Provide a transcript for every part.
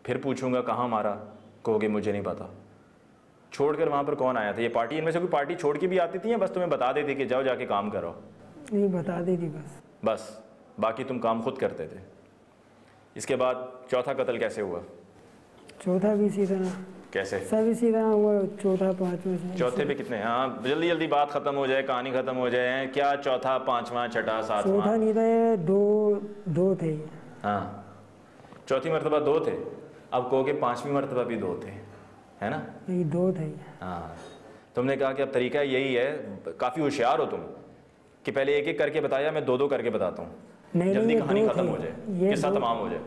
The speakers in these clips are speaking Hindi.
फिर पूछूंगा कहाँ मारा, कहोगे मुझे नहीं पता। छोड़कर वहाँ पर कौन आया था? ये पार्टी, इनमें से कोई पार्टी छोड़ के भी आती थी या बस तुम्हें बता देती कि जाओ जाके काम करो? नहीं, बता देती बस बाकी तुम काम खुद करते थे। इसके बाद चौथा कत्ल कैसे हुआ? चौथा भी इसी तरह। कैसे? सब इसी तरह हुआ, चौथा पांचवा से। चौथे पे कितने? हाँ जल्दी जल्दी बात खत्म हो जाए, कहानी खत्म हो जाए। क्या चौथा, पांचवा, छठा, सातवां? चौथा नहीं था, ये दो थे। हाँ, चौथी मरतबा दो थे, अब कहोगे पांचवी मरतबा भी दो थे, है ना? नहीं, दो थे। हाँ, तुमने कहा कि अब तरीका यही है, काफ़ी होशियार हो तुम, कि पहले एक एक करके बताया, मैं दो दो करके बताता हूँ, जल्दी कहानी खत्म हो जाए, किस्सा तमाम हो जाए।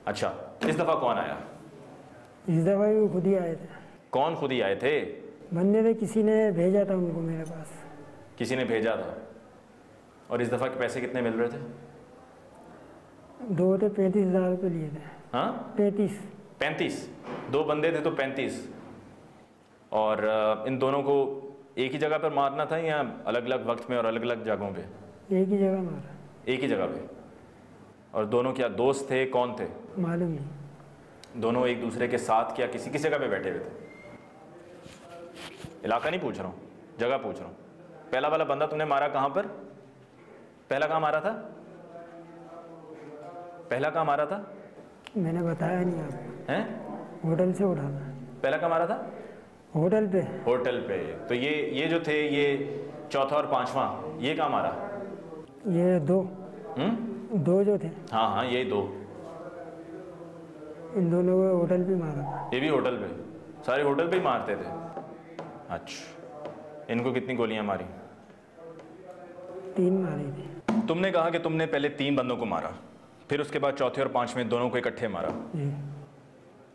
अच्छा, इस दफ़ा कौन आया? इस दफ़ा भी खुद ही आए थे। कौन खुद ही आए थे? बंदे थे, किसी ने भेजा था उनको मेरे पास। किसी ने भेजा था। और इस दफ़ा के पैसे कितने मिल रहे थे? दो थे, 35,000 रुपये लिए थे। हाँ, 35। दो बंदे थे तो 35। और इन दोनों को एक ही जगह पर मारना था या अलग अलग वक्त में और अलग अलग जगहों पे? एक ही जगह मारा। एक ही जगह पे। और दोनों क्या दोस्त थे, कौन थे? मालूम नहीं। दोनों एक दूसरे के साथ क्या किसी जगह पे बैठे हुए थे? इलाका नहीं पूछ रहा हूँ, जगह पूछ रहा हूँ। पहला वाला बंदा तुमने मारा कहाँ पर? पहला कहाँ मारा था? पहला कहाँ मारा था? मैंने बताया नहीं आपको। हैं? होटल से उठा था। पहला कहाँ मारा था? होटल पे। होटल पे। तो ये जो थे, ये चौथा और पांचवा, ये कहाँ मारा? ये दो। दो जो थे। हाँ हाँ, ये दो। इन दोनों को होटल पे मारा। ये भी होटल पे? सारे होटल पे ही मारते थे? अच्छा, इनको कितनी गोलियां मारी? 3 मारी थी। तुमने कहा कि तुमने पहले 3 बंदों को मारा, फिर उसके बाद चौथे और पांचवें दोनों को इकट्ठे मारा।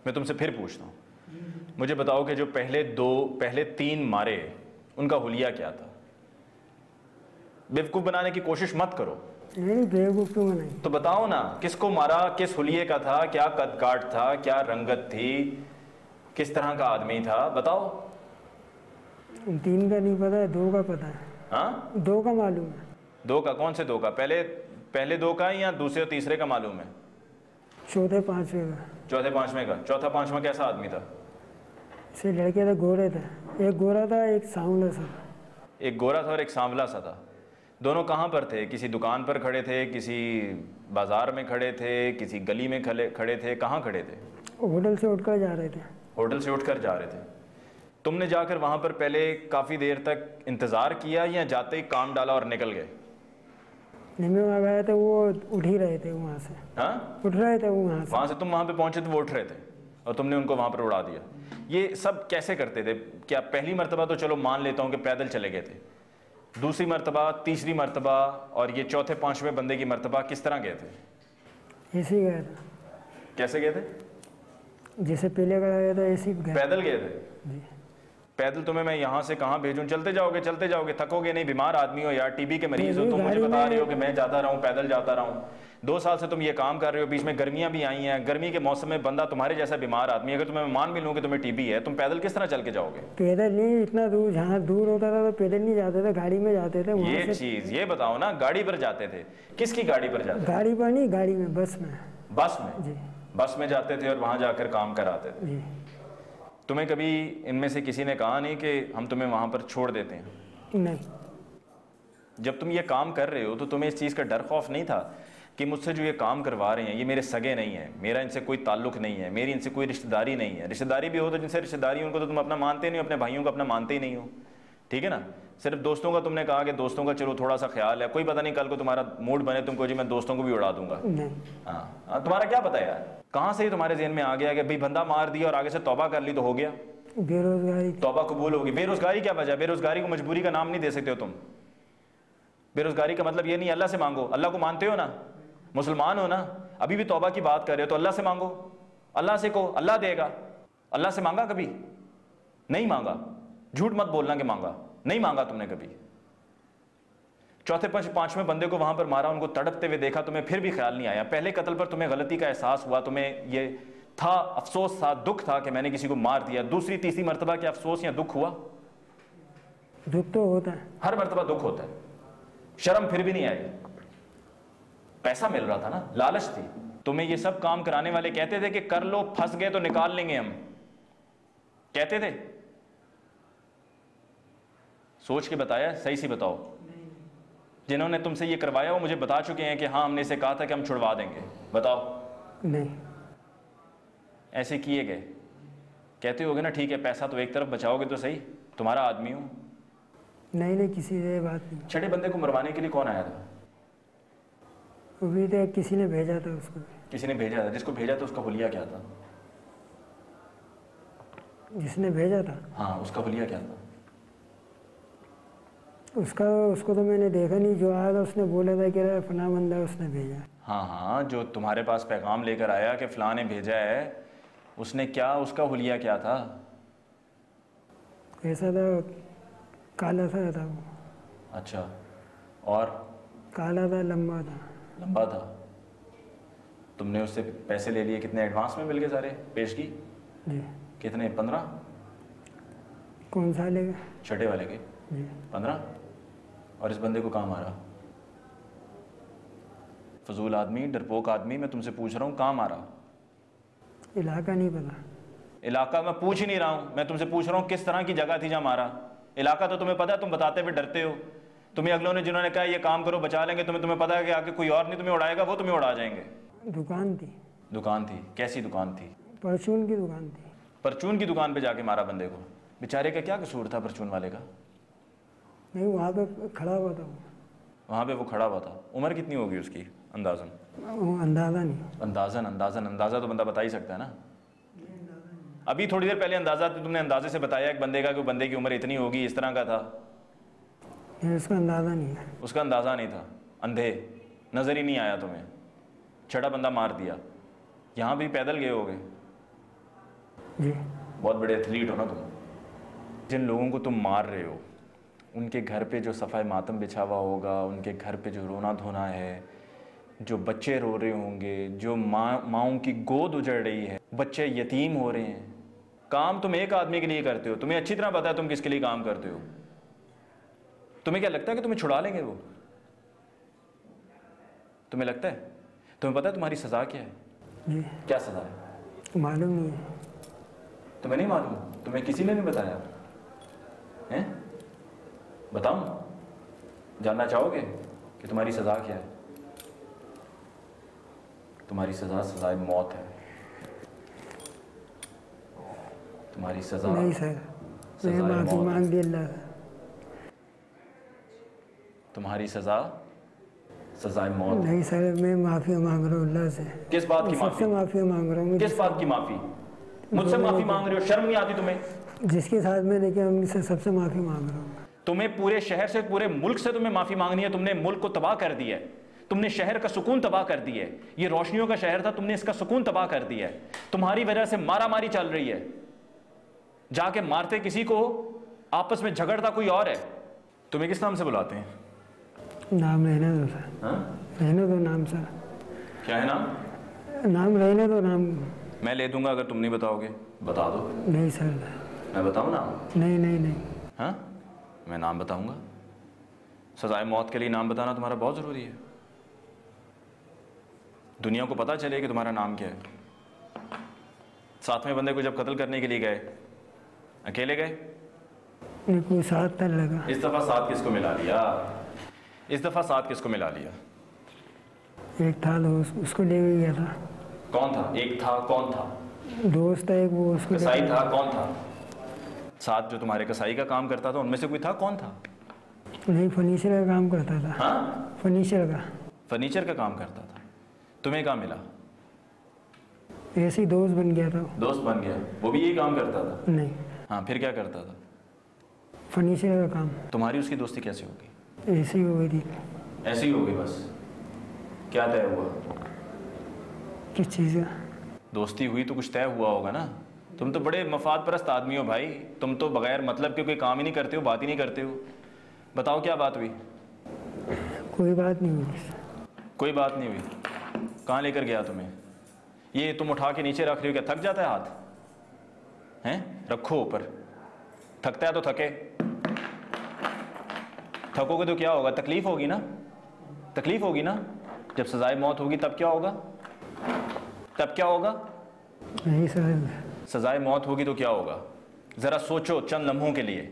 मैं तुमसे फिर पूछता हूँ, मुझे बताओ कि जो पहले 3 मारे, उनका हुलिया क्या था? बेवकूफ़ बनाने की कोशिश मत करो। नहीं, बेवकूफ़ क्यों बनाई? तो बताओ ना, किसको मारा, किस हुलिये का था, क्या कद काट था, क्या रंगत थी, किस तरह का आदमी था, बताओ। 3 का नहीं पता है, 2 का पता है। हाँ, 2 का मालूम है। 2 का? कौन से 2 का? पहले 2 का या दूसरे और तीसरे का मालूम है? चौथे पांचवे का। चौथे पांचवें का? चौथा पांचवा कैसा आदमी था? से लड़के थे, गोरे थे। एक गोरा था, एक सांवला सा था। एक गोरा था और एक सांवला सा था। दोनों कहाँ पर थे? किसी दुकान पर खड़े थे, किसी बाजार में खड़े थे, किसी गली में खड़े थे, कहाँ खड़े थे? होटल से उठकर जा रहे थे। होटल से उठकर जा रहे थे। तुमने जाकर वहाँ पर पहले काफ़ी देर तक इंतज़ार किया या जाते ही काम डाला और निकल गए? मैं वहाँ गया था, वो उठ ही रहे थे वहाँ से। हाँ, उठ रहे थे वो वहाँ से। वहाँ से तुम वहाँ पे पहुँचे तो वो उठ रहे थे और तुमने उनको वहाँ पर उड़ा दिया। ये सब कैसे करते थे? क्या पहली मरतबा तो चलो मान लेता हूँ कि पैदल चले गए थे, दूसरी मरतबा, तीसरी मरतबा और ये चौथे पांचवें बंदे की मरतबा किस तरह गए थे? ऐसे ही गया था। कैसे गए थे? जैसे पहले गया था ऐसे ही गया। पैदल गए थे? जी। पैदल तुम्हें मैं यहाँ से कहाँ भेजूँ? चलते जाओगे, थकोगे नहीं? बीमार आदमी हो यार, टीबी के मरीज हो, तुम मुझे बता रहे हो कि मैं जाता रहा हूँ, पैदल जाता रहा हूँ। 2 साल से तुम ये काम कर रहे हो, बीच में गर्मियाँ भी आई हैं, गर्मी के मौसम में बंदा तुम्हारे जैसा बीमार आदमी, अगर तुम्हें मान भी लूँ कि तुम्हें टीबी है, तुम पैदल किस तरह चल के जाओगे? पैदल नहीं, इतना दूर, जहाँ दूर होता था तो पैदल नहीं जाते थे, गाड़ी में जाते थे। ये चीज़ ये बताओ ना, गाड़ी पर जाते थे? किसकी गाड़ी पर जाते थे? गाड़ी पर नहीं, गाड़ी में, बस में। बस में? जी। बस में जाते थे और वहाँ जाकर काम कराते थे? जी। तुम्हें कभी इनमें से किसी ने कहा नहीं कि हम तुम्हें वहाँ पर छोड़ देते हैं? नहीं। जब तुम ये काम कर रहे हो तो तुम्हें इस चीज़ का डर खौफ नहीं था कि मुझसे जो ये काम करवा रहे हैं ये मेरे सगे नहीं है, मेरा इनसे कोई ताल्लुक़ नहीं है, मेरी इनसे कोई रिश्तेदारी नहीं है? रिश्तेदारी भी हो तो जिनसे रिश्तेदारी उनको तो तुम अपना मानते नहीं हो, अपने भाइयों को अपना मानते ही नहीं हो, ठीक है ना? सिर्फ दोस्तों का तुमने कहा कि दोस्तों का चलो थोड़ा सा ख्याल है, कोई पता नहीं कल को तुम्हारा मूड बने तुमको जी मैं दोस्तों को भी उड़ा दूंगा। हाँ, तुम्हारा क्या पता यार, कहाँ से ही तुम्हारे ज़हन में आ गया कि भाई बंदा मार दिया और आगे से तौबा कर ली तो हो गया? बेरोजगारी, तौबा कबूल होगी। बेरोजगारी क्या वजह? बेरोजगारी को मजबूरी का नाम नहीं दे सकते हो तुम। बेरोजगारी का मतलब ये नहीं अल्लाह से मांगो, अल्लाह को मानते हो ना, मुसलमान हो ना, अभी भी तौबा की बात कर रहे हो तो अल्लाह से मांगो, अल्लाह से कहो, अल्लाह देगा। अल्लाह से मांगा कभी? नहीं मांगा। झूठ मत बोलना कि मांगा, नहीं मांगा तुमने कभी। चौथे पांचवें बंदे को वहां पर मारा, उनको तड़पते हुए देखा, तुम्हें फिर भी ख्याल नहीं आया? पहले कत्ल पर तुम्हें गलती का एहसास हुआ, तुम्हें ये था, अफसोस था, दुख था कि मैंने किसी को मार दिया। दूसरी तीसरी मरतबा क्या अफसोस या दुख हुआ? दुख तो होता है, हर मरतबा दुख होता है। शर्म फिर भी नहीं आई? पैसा मिल रहा था ना, लालच थी। तुम्हें ये सब काम कराने वाले कहते थे कि कर लो, फंस गए तो निकाल लेंगे हम, कहते थे? सोच के बताया? सही सी बताओ। जिन्होंने तुमसे ये करवाया वो मुझे बता चुके हैं कि हाँ हमने इसे कहा था कि हम छुड़वा देंगे। बताओ। नहीं। ऐसे किए गए? कहते होगे ना ठीक है पैसा तो एक तरफ बचाओगे तो सही, तुम्हारा आदमी हूं। नहीं नहीं, किसी से बात नहीं। छठे बंदे को मरवाने के लिए कौन आया था? वो भी तो किसी ने भेजा था उसको। किसी ने भेजा था? जिसको भेजा था उसका हुलिया क्या था? जिसने भेजा था? हाँ, उसका हुलिया क्या था? उसको तो मैंने देखा नहीं, जो आया था उसने बोला था कि फलां बंदा उसने भेजा। हाँ हाँ, जो तुम्हारे पास पैगाम लेकर आया कि फलां ने भेजा है, उसने क्या, उसका हुलिया क्या था? ऐसा था, काला सा था वो। अच्छा, और? काला था, लंबा था। लंबा था। तुमने उससे पैसे ले लिए? कितने एडवांस में मिल गए सारे पेशगी? जी। कितने? 15? कौन सा लेगा? छठे वाले के? जी। 15? और इस बंदे को कहाँ मारा? फजूल आदमी, डरपोक आदमी, मैं तुमसे पूछ रहा हूँ कहाँ मारा? इलाका नहीं पता। इलाका मैं पूछ ही नहीं रहा हूँ, मैं तुमसे पूछ रहा हूँ किस तरह की जगह थी जहाँ मारा। इलाका तो तुम्हें पता है, तुम बताते हुए डरते हो। तुम्हें अगलों ने जिन्होंने कहा ये काम करो बचा लेंगे, तुम्हें पता है कि आगे कोई और नहीं तुम्हें उड़ाएगा, वो तुम्हें उड़ा जाएंगे। दुकान थी। दुकान थी? कैसी दुकान थी? परचून की दुकान थी। परचून की दुकान पे जाके मारा बंदे को? बेचारे का क्या कसूर था परचून वाले का? नहीं, वहाँ पे खड़ा हुआ था वो। वहाँ पे वो खड़ा हुआ था। उम्र कितनी होगी उसकी अंदाजन? अंदाज़ा नहीं। अंदाज़ा तो बंदा बता ही सकता है ना। अभी थोड़ी देर पहले अंदाज़ा तुमने अंदाजे से बताया एक बंदे का कि बंदे की उम्र इतनी होगी, इस तरह का था। उसका अंदाज़ा नहीं है। उसका अंदाज़ा नहीं था? अंधे, नज़र ही नहीं आया तुम्हें? छठा बंदा मार दिया। यहाँ भी पैदल गए होगे? जी। बहुत बड़े एथलीट हो ना तुम। जिन लोगों को तुम मार रहे हो उनके घर पे जो सफ़ाए मातम बिछा हुआ होगा, उनके घर पे जो रोना धोना है, जो बच्चे रो रहे होंगे, जो माँओं की गोद उजड़ रही है, बच्चे यतीम हो रहे हैं, काम तुम एक आदमी के लिए करते हो। तुम्हें अच्छी तरह पता है तुम किसके लिए काम करते हो। तुम्हें क्या लगता है कि तुम्हें छुड़ा लेंगे वो? तुम्हें लगता है? तुम्हें पता है तुम्हारी सज़ा क्या है? जी। क्या सज़ा है? मालूम नहीं है। तुम्हें नहीं मालूम? तुम्हें किसी ने नहीं बताया? हैं? बताऊं? जानना चाहोगे कि तुम्हारी सज़ा क्या है? तुम्हारी सज़ा सज़ाए मौत है। तुम्हारी सज़ा नहीं सर, मैं माफ़ी मांग दी अल्लाह से। तुम्हारी सज़ा सज़ाए मौत। नहीं सर, मैं माफ़ी मांग रहा हूँ अल्लाह से। किस बात की माफ़ी? सबसे माफ़ी मांग रहा हूँ। किस बात की माफ़ी? मुझसे माफ़ी मांग रहे हो? शर्म नहीं आती तुम्हें? जिसके साथ मैंने किया उनसे सबसे माफ़ी मांग रहा हूँ। तुम्हें पूरे शहर से, पूरे मुल्क से तुम्हें माफ़ी मांगनी है। तुमने मुल्क को तबाह कर दिया है, तुमने शहर का सुकून तबाह कर दिया है। ये रोशनियों का शहर था, तुमने इसका सुकून तबाह कर दिया है। तुम्हारी वजह से मारा मारी चल रही है। जाके मारते किसी को, आपस में झगड़ता कोई और है। तुम्हें किस नाम से बुलाते हैं? नाम रहने दो सर। हाँ? रहने दो नाम सर। क्या है नाम? नाम रहने दो। नाम मैं ले दूंगा अगर तुम नहीं बताओगे। बता दो। नहीं सर। मैं बताऊं नाम? नहीं नहीं नहीं। हाँ, मैं नाम बताऊंगा। सजाए मौत के लिए नाम बताना तुम्हारा बहुत ज़रूरी है। दुनिया को पता चले कि तुम्हारा नाम क्या है। सातवें बंदे को जब कत्ल करने के लिए गए, अकेले गए? कोई साथ न लगा। इस दफ़ा साथ किसको मिला लिया? इस दफ़ा साथ किसको मिला लिया? एक था दोस्त, उसको ले गया था। कौन था? एक था, कौन था? दोस्त है एक, वो उसको कसाई था, कौन था? साथ जो तुम्हारे कसाई का काम करता था उनमें से कोई था? कौन था? नहीं, फर्नीचर का काम करता था। हाँ? फर्नीचर का। फर्नीचर का काम करता था। तुम्हें कहाँ मिला? ऐसे ही दोस्त बन गया था। दोस्त बन गया? वो भी यही काम करता था? नहीं। हाँ, फिर क्या करता था? फर्नीचर का काम। तुम्हारी उसकी दोस्ती कैसे होगी? ऐसे ही हो गई थी। ऐसी ही हो गई बस? क्या तय हुआ? किस चीज़ का? दोस्ती हुई तो कुछ तय हुआ होगा ना। तुम तो बड़े मफाद परस्त आदमी हो भाई। तुम तो बगैर मतलब के कोई काम ही नहीं करते हो, बात ही नहीं करते हो। बताओ क्या बात हुई? कोई बात नहीं हुई। कोई बात नहीं हुई? कहाँ लेकर गया तुम्हें? ये तुम उठा के नीचे रख रहे हो, क्या थक जाता है हाथ? हैं? रखो ऊपर। थकता है तो थके। थकोगे तो क्या होगा? तकलीफ होगी ना? तकलीफ होगी ना? जब सजाए मौत होगी तब क्या होगा? तब क्या होगा? नहीं सर, सजाए मौत होगी तो क्या होगा? ज़रा सोचो चंद लम्हों के लिए,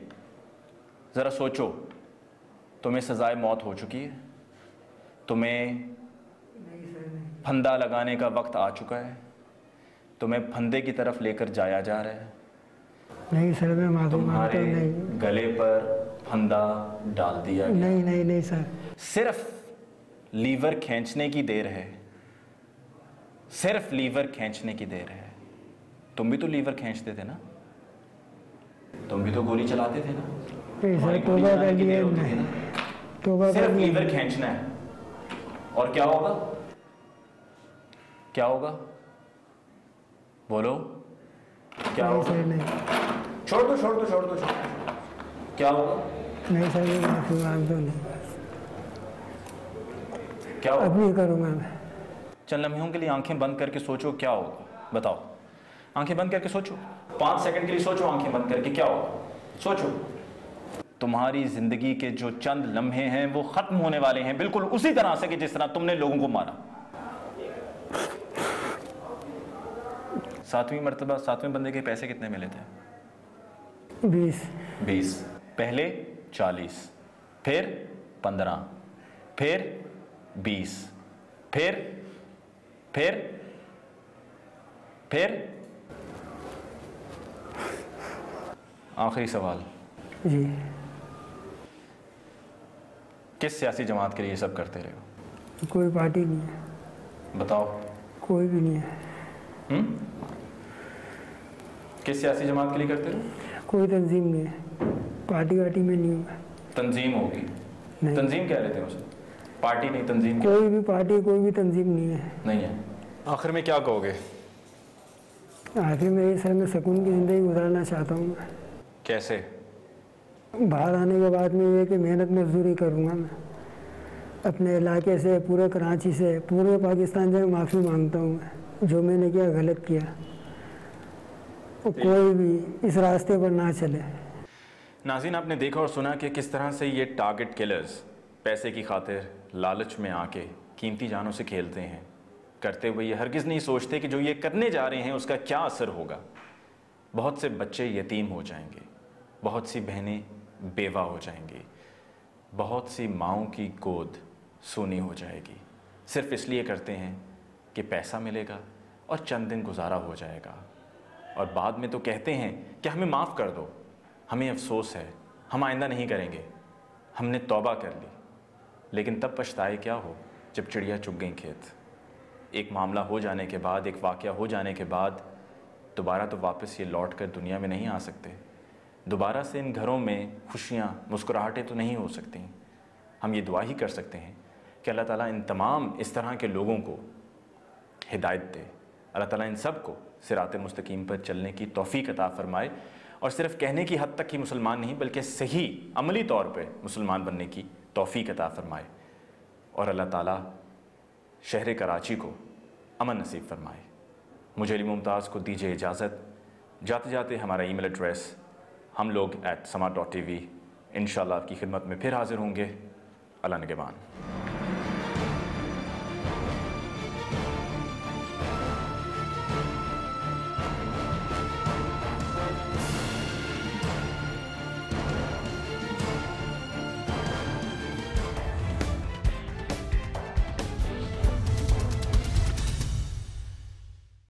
ज़रा सोचो। तुम्हें सजाए मौत हो चुकी है, तुम्हें फंदा लगाने का वक्त आ चुका है, तुम्हें फंदे की तरफ लेकर जाया जा रहा है। नहीं सर, मैं माफी मांगता हूँ। नहीं, गले पर फंदा डाल दिया गया। नहीं नहीं नहीं सर, सिर्फ लीवर खींचने की देर है, सिर्फ लीवर खींचने की देर है। तुम भी तो लीवर खींचते थे ना, तुम भी तो गोली चलाते थे ना। नहीं सर, तौबा कर लिए हमने, तौबा कर सिर्फ लिए। लीवर खींचना है और क्या होगा? क्या होगा? बोलो क्या नहीं होगा? सर नहीं, छोड़ दो छोड़ दो छोड़ दो छोड़ दो। क्या होगा? नहीं सर, मैं माफी मांगता हूँ। क्या होगा? अब नहीं करूँगा मैं। चंद लम्हों के लिए आंखें बंद करके सोचो क्या होगा, बताओ। आंखें बंद करके सोचो, 5 सेकंड के लिए सोचो आंखें बंद करके क्या होगा, सोचो। तुम्हारी जिंदगी के जो चंद लम्हे हैं वो खत्म होने वाले हैं, बिल्कुल उसी तरह से कि जिस तरह तुमने लोगों को मारा। 7वीं मर्तबा 7वें बंदे के पैसे कितने मिले थे? 20। पहले 40, फिर 15, फिर 20, फिर आखिरी सवाल जी। किस सियासी जमात के लिए सब करते रहे हो? कोई पार्टी नहीं है। बताओ। कोई भी नहीं है। किस सियासी जमात के लिए करते रहे? कोई तंजीम नहीं है, पार्टी वार्टी में नहीं हूँ। तंजीम होगी, नहीं। तंजीम कह रहे थे उसे, पार्टी नहीं तंजीम। कोई भी पार्टी, कोई भी तंजीम नहीं है। नहीं है। आखिर में क्या कहोगे? आखिर में ये सर, मैं सुकून की ज़िंदगी गुजारना चाहता हूँ। कैसे? बाहर आने के बाद में ये कि मेहनत मजदूरी करूँगा मैं अपने इलाके से, पूरे कराची से, पूरे पाकिस्तान से माफ़ी मांगता हूँ मैं, जो मैंने किया गलत किया। कोई भी इस रास्ते पर ना चले। नाज़रीन, आपने देखा और सुना कि किस तरह से ये टारगेट किलर्स पैसे की खातिर लालच में आके कीमती जानों से खेलते हैं, करते हुए ये हरगिज़ नहीं सोचते कि जो ये करने जा रहे हैं उसका क्या असर होगा। बहुत से बच्चे यतीम हो जाएंगे, बहुत सी बहनें बेवा हो जाएंगी, बहुत सी माँओं की गोद सूनी हो जाएगी, सिर्फ इसलिए करते हैं कि पैसा मिलेगा और चंद दिन गुजारा हो जाएगा। और बाद में तो कहते हैं कि हमें माफ़ कर दो, हमें अफसोस है, हम आइंदा नहीं करेंगे, हमने तौबा कर ली। लेकिन तब पछताए क्या हो जब चिड़िया चुग गई खेत। एक मामला हो जाने के बाद, एक वाक़या हो जाने के बाद दोबारा तो वापस ये लौट कर दुनिया में नहीं आ सकते। दोबारा से इन घरों में खुशियाँ, मुस्कुराहटें तो नहीं हो सकती। हम ये दुआ ही कर सकते हैं कि अल्लाह ताला इन तमाम इस तरह के लोगों को हिदायत दे, अल्लाह ताला इन सब को सिरात मुस्तकीम पर चलने की तौफ़ीक अता फ़रमाए, और सिर्फ़ कहने की हद तक ही मुसलमान नहीं बल्कि सही अमली तौर पे मुसलमान बनने की तौफ़ीक अता फ़रमाए, और अल्लाह ताला शहर कराची को अमन नसीब फ़रमाए। मुझे अली मुमताज़ को दीजिए इजाज़त। जाते जाते हमारा ईमेल एड्रेस हमलोग@sama.tv, इंशाअल्लाह आपकी खिदमत में फिर हाज़िर होंगे। अल्लाह निगहबान।